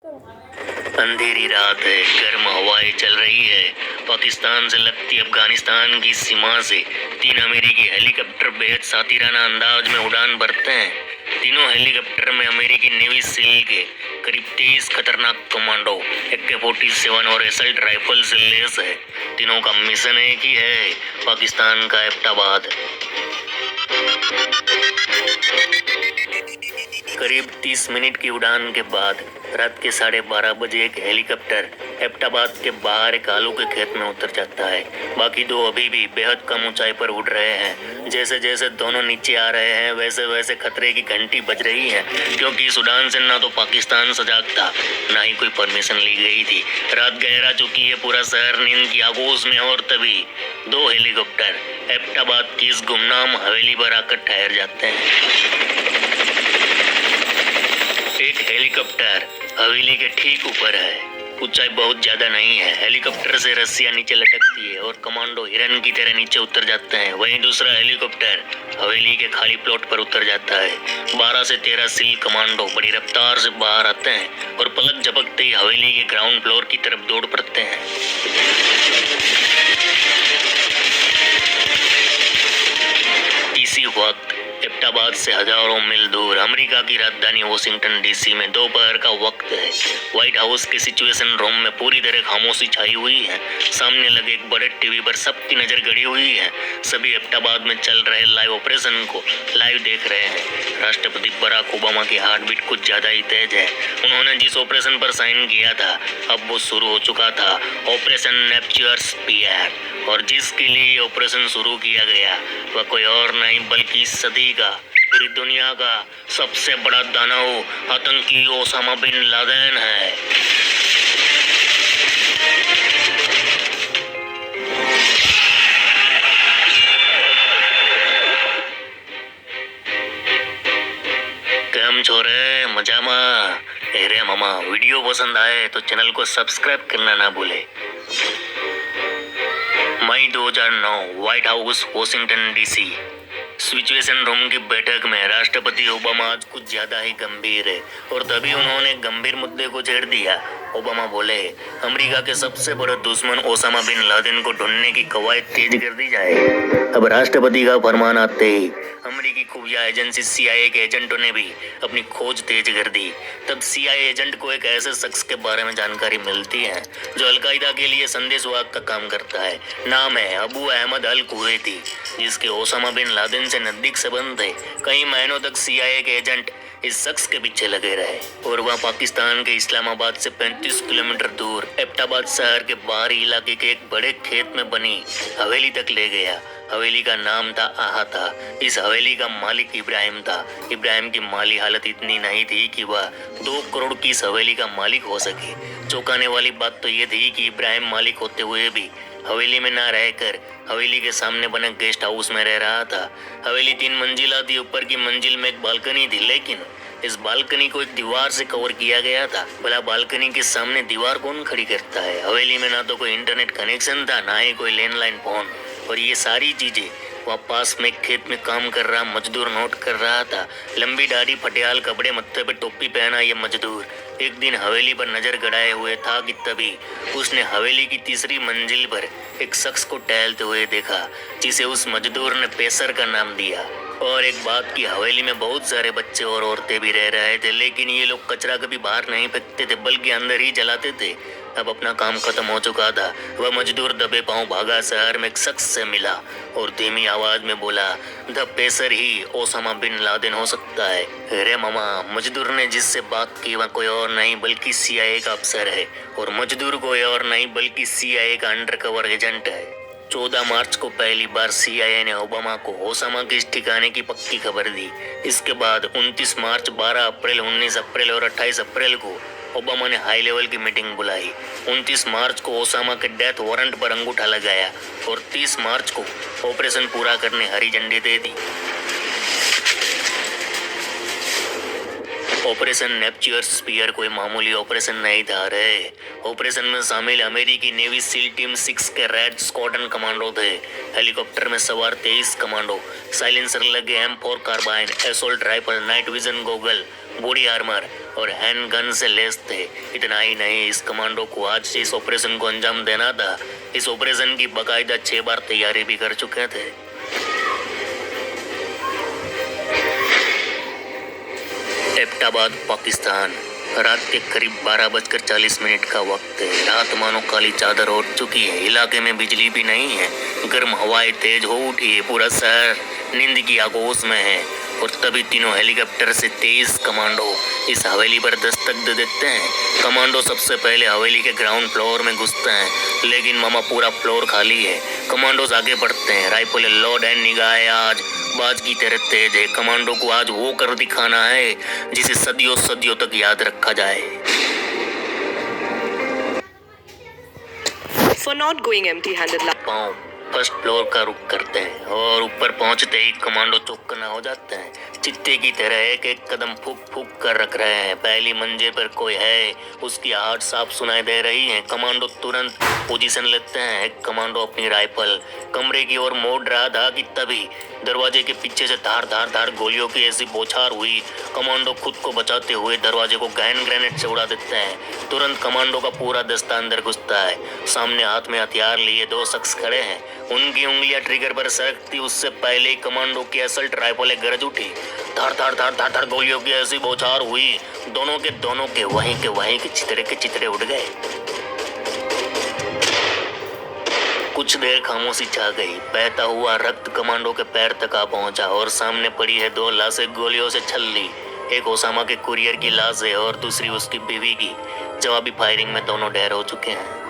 अंधेरी रात है, गर्म हवाएं चल रही है। पाकिस्तान से लगती अफगानिस्तान की सीमा से 3 अमेरिकी हेलीकॉप्टर बेहद सातिराना अंदाज में उड़ान भरते हैं। तीनों हेलीकॉप्टर में अमेरिकी नेवी सील के करीब 23 खतरनाक कमांडो AK-47 और असल्ट राइफल से लैस है। तीनों का मिशन एक ही है, पाकिस्तान का एबटाबाद। करीब 30 मिनट की उड़ान के बाद रात के 12:30 बजे एक हेलीकॉप्टर एबटाबाद के बाहर एक आलू के खेत में उतर जाता है। बाकी दो अभी भी बेहद कम ऊंचाई पर उड़ रहे हैं। जैसे जैसे दोनों नीचे आ रहे हैं वैसे वैसे खतरे की घंटी बज रही है, क्योंकि इस उड़ान से ना तो पाकिस्तान सजाग था, ना ही कोई परमिशन ली गई थी। रात गहरा चुकी है, पूरा शहर नींद की आगोश में, और तभी दो हेलीकॉप्टर एबटाबाद की इस गुमनाम हवेली पर आकर ठहर जाते हैं। एक हेलीकॉप्टर हवेली के ठीक ऊपर है। ऊंचाई बहुत ज्यादा नहीं है। हेलीकॉप्टर से रस्सियां नीचे लटकती है और कमांडो हिरन की तरह नीचे उतर जाते हैं। वहीं दूसरा हेलीकॉप्टर हवेली के खाली प्लॉट पर उतर जाता है। 12 से 13 सील कमांडो बड़ी रफ्तार से बाहर आते हैं और पलक झपकते ही हवेली के ग्राउंड फ्लोर की तरफ दौड़ पड़ते हैं। इसी वक्त एबटाबाद से हजारों मील दूर अमेरिका की राजधानी वॉशिंगटन DC में दोपहर का वक्त है। व्हाइट हाउस के सिचुएशन रूम में पूरी तरह खामोशी छाई हुई है। सामने लगे एक बड़े टीवी पर सबकी नजर गड़ी हुई है। सभी एबटाबाद में चल रहे लाइव ऑपरेशन को लाइव देख रहे हैं। राष्ट्रपति बराक ओबामा की हार्ट बीट कुछ ज्यादा ही तेज है। उन्होंने जिस ऑपरेशन पर साइन किया था अब वो शुरू हो चुका था, ऑपरेशन नेपच्यूर स्पीयर। और जिसके लिए ऑपरेशन शुरू किया गया वह कोई और नहीं बल्कि सदी का, पूरी दुनिया का सबसे बड़ा दानव आतंकी ओसामा बिन लादेन है। केम छोरे, मजामा? अरे मामा, वीडियो पसंद आए तो चैनल को सब्सक्राइब करना ना भूले। मई 2009, white house Washington DC। Situation room की बैठक में राष्ट्रपति ओबामा आज कुछ ज्यादा ही गंभीर है और तभी उन्होंने गंभीर मुद्दे को छेड़ दिया। ओबामा बोले, अमेरिका के सबसे बड़े दुश्मन ओसामा बिन लादेन को ढूंढने की कवायद तेज कर दी जाए। अब राष्ट्रपति का फरमान आते ही अमेरिकी खुफिया एजेंसी CIA के एजेंटों ने भी अपनी खोज तेज कर दी। तब CIA एजेंट को एक ऐसे शख्स के बारे में जानकारी मिलती है जो अलकायदा के लिए संदेशवाहक का काम करता है। नाम है अबू अहमद अल कुवैती, जिसके ओसामा बिन लादेन से नजदीक संबंध थे। कई महीनों तक CIA के एजेंट इस शख्स के पीछे लगे रहे और वह पाकिस्तान के इस्लामाबाद से 35 किलोमीटर दूर एबटाबाद शहर के बाहरी इलाके के एक बड़े खेत में बनी हवेली तक ले गया। हवेली का नाम था आहाता। इस हवेली का मालिक इब्राहिम था। इब्राहिम की माली हालत इतनी नहीं थी कि वह 2 करोड़ की इस हवेली का मालिक हो सके। चौंकाने वाली बात तो ये थी कि इब्राहिम मालिक होते हुए भी हवेली में ना रहकर हवेली के सामने बने गेस्ट हाउस में रह रहा था। हवेली 3 मंजिला थी। ऊपर की मंजिल में एक बालकनी थी, लेकिन इस बालकनी को एक दीवार से कवर किया गया था। भला बालकनी के सामने दीवार कौन खड़ी करता है? हवेली में ना तो कोई इंटरनेट कनेक्शन था, ना ही कोई लैंडलाइन फोन, और ये सारी चीजें वह पास में खेत में काम कर रहा मजदूर नोट कर रहा था। लंबी दाढ़ी, फटियाल कपड़े, मत्थे पे टोपी पहना ये मजदूर एक दिन हवेली पर नजर गड़ाए हुए था कि तभी उसने हवेली की 3री मंजिल पर एक शख्स को टहलते हुए देखा, जिसे उस मजदूर ने पेसर का नाम दिया। और एक बात की, हवेली में बहुत सारे बच्चे और औरतें भी रह रहे थे, लेकिन ये लोग कचरा कभी बाहर नहीं फेंकते थे बल्कि अंदर ही जलाते थे। अब अपना काम खत्म हो चुका था। वह मजदूर दबे पांव भागा, शहर में एक शख्स से मिला और धीमी आवाज में बोला, द पेसर ही ओसामा बिन लादेन हो सकता है। अरे मामा, मजदूर ने जिससे बात की वह कोई और नहीं बल्कि CIA का अफसर है, और मजदूर कोई और नहीं बल्कि CIA का अंडरकवर एजेंट है। 14 मार्च को पहली बार CIA ने ओबामा को ओसामा के इस ठिकाने की पक्की खबर दी। इसके बाद 29 मार्च, 12 अप्रैल, 19 अप्रैल और 28 अप्रैल को ओबामा ने हाई लेवल की मीटिंग बुलाई। 29 मार्च को ओसामा के डेथ वारंट पर अंगूठा लगाया और 30 मार्च को ऑपरेशन पूरा करने हरी झंडी दे दी। ऑपरेशन नेपच्यूर स्पीयर कोई मामूली ऑपरेशन नहीं था रे। ऑपरेशन में शामिल अमेरिकी नेवी सील टीम 6 के रेड स्क्वाड्रन कमांडो थे। हेलीकॉप्टर में सवार 23 कमांडो, साइलेंसर लगे M4 carbine, assault rifle, night vision goggle body armour और हैंड गन से लैस थे। इतना ही नहीं, इस कमांडो को आज से इस ऑपरेशन को अंजाम देना था। इस ऑपरेशन की बाकायदा 6 बार तैयारी भी कर चुके थे। एबटाबाद, पाकिस्तान। रात के करीब 12:40 का वक्त है। रात मानो काली चादर ओढ़ चुकी है। इलाके में बिजली भी नहीं है। गर्म हवाएं तेज हो उठी है। पूरा शहर नींद की आगोश में है। और तभी तीनों हेलीकॉप्टर से 23 कमांडो इस हवेली पर दस्तक दे देते हैं। कमांडो सबसे पहले हवेली के ग्राउंड फ्लोर में घुसते हैं, लेकिन मामा पूरा फ्लोर खाली है। कमांडोज आगे बढ़ते हैं। राइफल लोड एंड निगाहें आज बाज की तरह तेज है। कमांडो को आज वो कर दिखाना है जिसे सदियों सदियों तक याद रखा जाए। For not going empty-handed. पाँव फर्स्ट फ्लोर का रुख करते हैं और ऊपर पहुंचते ही कमांडो चौकन्ना हो जाते हैं। चित्ते की तरह एक एक कदम फूक फूक कर रख रहे हैं। पहली मंजिल पर कोई है, उसकी आहट साफ सुनाई दे रही है। कमांडो तुरंत पोजीशन लेते हैं। एक कमांडो अपनी राइफल कमरे की ओर मोड़ रहा था कि तभी दरवाजे के पीछे से धार धार धार गोलियों की ऐसी बौछार हुई। कमांडो खुद को बचाते हुए दरवाजे को गैन ग्रेनेड से उड़ा देते हैं। तुरंत कमांडो का पूरा दस्ता अंदर घुसता है। सामने हाथ में हथियार लिए 2 शख्स खड़े हैं। उनकी उंगलियां ट्रिगर पर सरकती उससे पहले ही कमांडो की असल्ट राइफलें गरज उठी। धार धार धार धार धार गोलियों की ऐसी बौछार हुई, दोनों के वहीं के चितरे उड़ गए। कुछ देर खामोशी छा गई। बहता हुआ रक्त कमांडो के पैर तक आ पहुंचा और सामने पड़ी है 2 लाशें गोलियों से छल्ली। एक ओसामा के कुरियर की लाश है और दूसरी उसकी बीवी की। जवाबी फायरिंग में दोनों ढेर हो चुके हैं।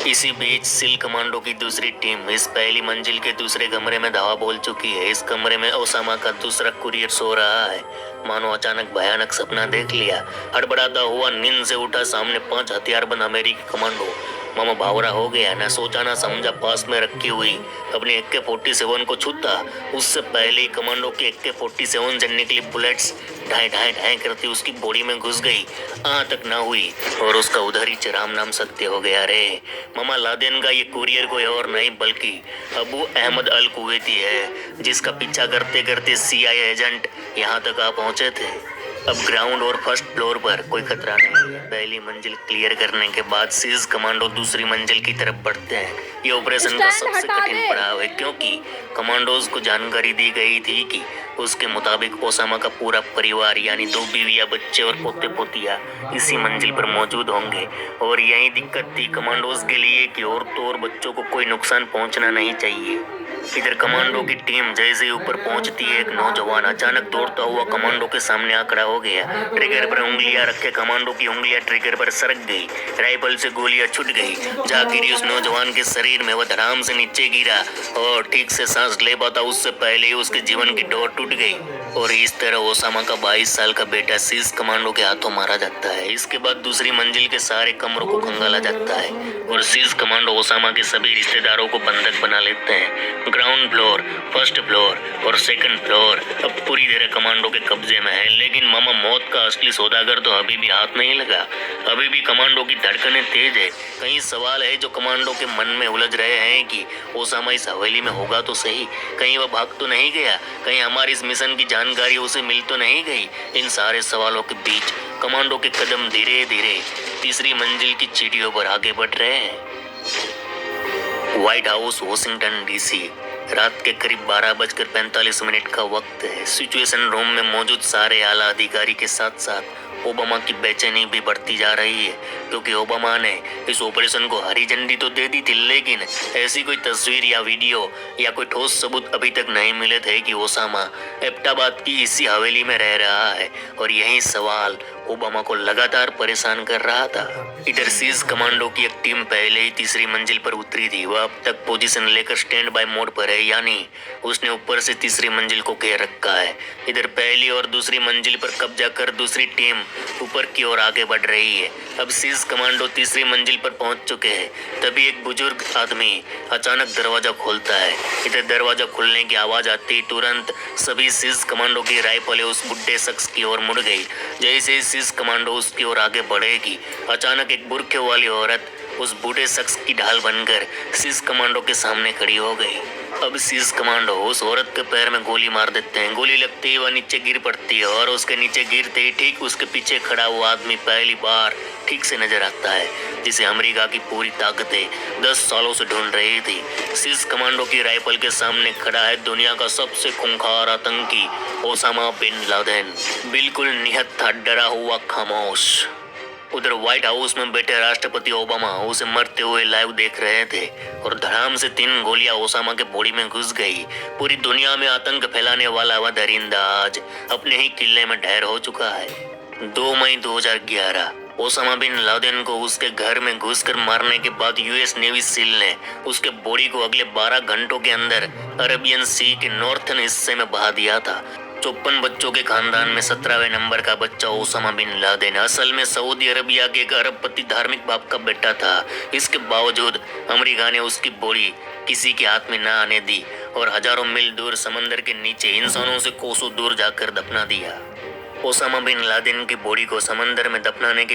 इसी बीच सिल कमांडो की दूसरी टीम इस पहली मंजिल के दूसरे कमरे में धावा बोल चुकी है। इस कमरे में ओसामा का दूसरा कुरियर सो रहा है। मानो अचानक भयानक सपना देख लिया। हड़बड़ाता हुआ नींद से उठा। सामने 5 हथियारबंद अमेरिकी कमांडो। मामा बावरा हो गया। न सोचा न समझा पास में रखी हुई अपनी AK-47 को छूता उससे पहले ही कमांडो की AK-47 से निकली बुलेट्स ढाई ढाई ढाई करती उसकी बॉडी में घुस गई। तक ना हुई और उसका उधर ही राम नाम सत्य हो गया रे। मामा लादेन का ये कुरियर कोई और नहीं बल्कि अबू अहमद अल कुवैती है, जिसका पीछा करते करते CIA एजेंट यहाँ तक आ पहुंचे थे। अब ग्राउंड और फर्स्ट फ्लोर पर कोई खतरा नहीं। पहली मंजिल क्लियर करने के बाद सीज कमांडो दूसरी मंजिल की तरफ बढ़ते हैं। ये ऑपरेशन का सबसे कठिन पड़ाव है क्योंकि कमांडोज को जानकारी दी गई थी कि उसके मुताबिक ओसामा का पूरा परिवार यानी 2 बीवियां, बच्चे और पोते पोतियां इसी मंजिल पर मौजूद होंगे। और यही दिक्कत थी कमांडोज के लिए कि औरतों और बच्चों को कोई नुकसान पहुंचना नहीं चाहिए। इधर कमांडो की टीम जैसे ही ऊपर पहुंचती है, एक नौजवान अचानक दौड़ता हुआ कमांडो के सामने आंकड़ा हो गया। ट्रिगर पर उंगलियां रखे कमांडो की उंगलियां ट्रिगर पर सरक गई। राइफल से गोलियां छूट गई। जा गिरी उस नौजवान के शरीर में। वह धड़ाम से नीचे गिरा और ठीक से सांस ले पाता उससे पहले ही उसके जीवन की डोर टूट गई। और इस तरह ओसामा का 22 साल का बेटा सीज कमांडो के हाथों मारा जाता है। इसके बाद दूसरी मंजिल के सारे कमरों को खंगाला जाता है और सीज कमांडो ओसामा के सभी रिश्तेदारों को बंधक बना लेते हैं। ग्राउंड फ्लोर, फर्स्ट फ्लोर और सेकंड फ्लोर अब पूरी तरह कमांडो के कब्जे में है। लेकिन मामा मौत का असली सौदागर तो अभी भी हाथ नहीं लगा। अभी भी कमांडो की धड़कनें तेज है। कई सवाल है जो कमांडो के मन में उलझ रहे हैं कि ओसामा इस हवेली में होगा तो सही, कहीं वह भाग तो नहीं गया, कहीं हमारी इस मिशन की जानकारी उसे मिल तो नहीं गई। इन सारे सवालों के बीच कमांडो के कदम धीरे धीरे तीसरी मंजिल की सीढ़ियों पर आगे बढ़ रहे हैं। White house, Washington DC। रात के करीब 12:45 का वक्त है। सिचुएशन रूम में मौजूद सारे आला अधिकारी के साथ साथ ओबामा की बेचैनी भी बढ़ती जा रही है क्योंकि ओबामा ने इस ऑपरेशन को हरी झंडी तो दे दी थी, लेकिन ऐसी कोई तस्वीर या वीडियो या कोई ठोस सबूत अभी तक नहीं मिले थे कि ओसामा एबटाबाद की इसी हवेली में रह रहा है। और यही सवाल ओबामा को लगातार परेशान कर रहा था। इधर सीज कमांडो की एक टीम पहले ही तीसरी मंजिल पर उतरी थी। वह अब तक पोजीशन लेकर स्टैंड बाय मोड पर है, यानी उसने ऊपर से तीसरी मंजिल को घेर रखा है। इधर पहली और दूसरी मंजिल पर कब्जा कर दूसरी टीम ऊपर की ओर आगे बढ़ रही है। अब सीज कमांडो तीसरी मंजिल पर पहुंच चुके हैं। तभी एक बुजुर्ग आदमी अचानक दरवाजा खोलता है। इधर दरवाजा खुलने की आवाज आती तुरंत सभी सीज कमांडो की राइफलें उस बुढ़े शख्स की ओर मुड़ गई। जैसे सीज कमांडो उसकी ओर आगे बढ़ेगी, अचानक एक बुर्के वाली औरत उस बूढ़े शख्स की ढाल बनकर सीज कमांडो के सामने खड़ी हो गई। अब शीर्ष कमांडो उस औरत के पैर में गोली मार देते हैं। गोली लगते ही वह नीचे गिर पड़ती है और उसके नीचे गिरते ही ठीक उसके पीछे खड़ा हुआ आदमी पहली बार ठीक से नजर आता है, जिसे अमेरिका की पूरी ताकतें 10 सालों से ढूंढ रही थी। शीर्ष कमांडो की राइफल के सामने खड़ा है दुनिया का सबसे खूंखार आतंकी ओसामा बिन लादेन, बिल्कुल निहत्था, डरा हुआ, खामोश। उधर व्हाइट हाउस में बैठे राष्ट्रपति ओबामा उसे मरते हुए लाइव देख रहे थे और धड़ाम से 3 गोलियां ओसामा के बॉडी में घुस गई। पूरी दुनिया में आतंक फैलाने वाला वह दरिंदा आज अपने ही किले में ढेर हो चुका है। 2 मई 2011 ओसामा बिन लादेन को उसके घर में घुसकर मारने के बाद यूएस नेवी सील ने उसके बॉडी को अगले 12 घंटों के अंदर अरेबियन सी के नॉर्थन हिस्से में बहा दिया था। 54 बच्चों के खानदान में 17वें नंबर का बच्चा ओसामा बिन लादेन असल में सऊदी अरबिया के एक अरबपति धार्मिक बाप का बेटा था। इसके बावजूद अमेरिका ने उसकी बॉडी किसी के हाथ में न आने दी और हजारों मील दूर समंदर के नीचे इंसानों से कोसों दूर जाकर दफना दिया। ओसामा बिन लादेन की बॉडी को समंदर में दफनाने के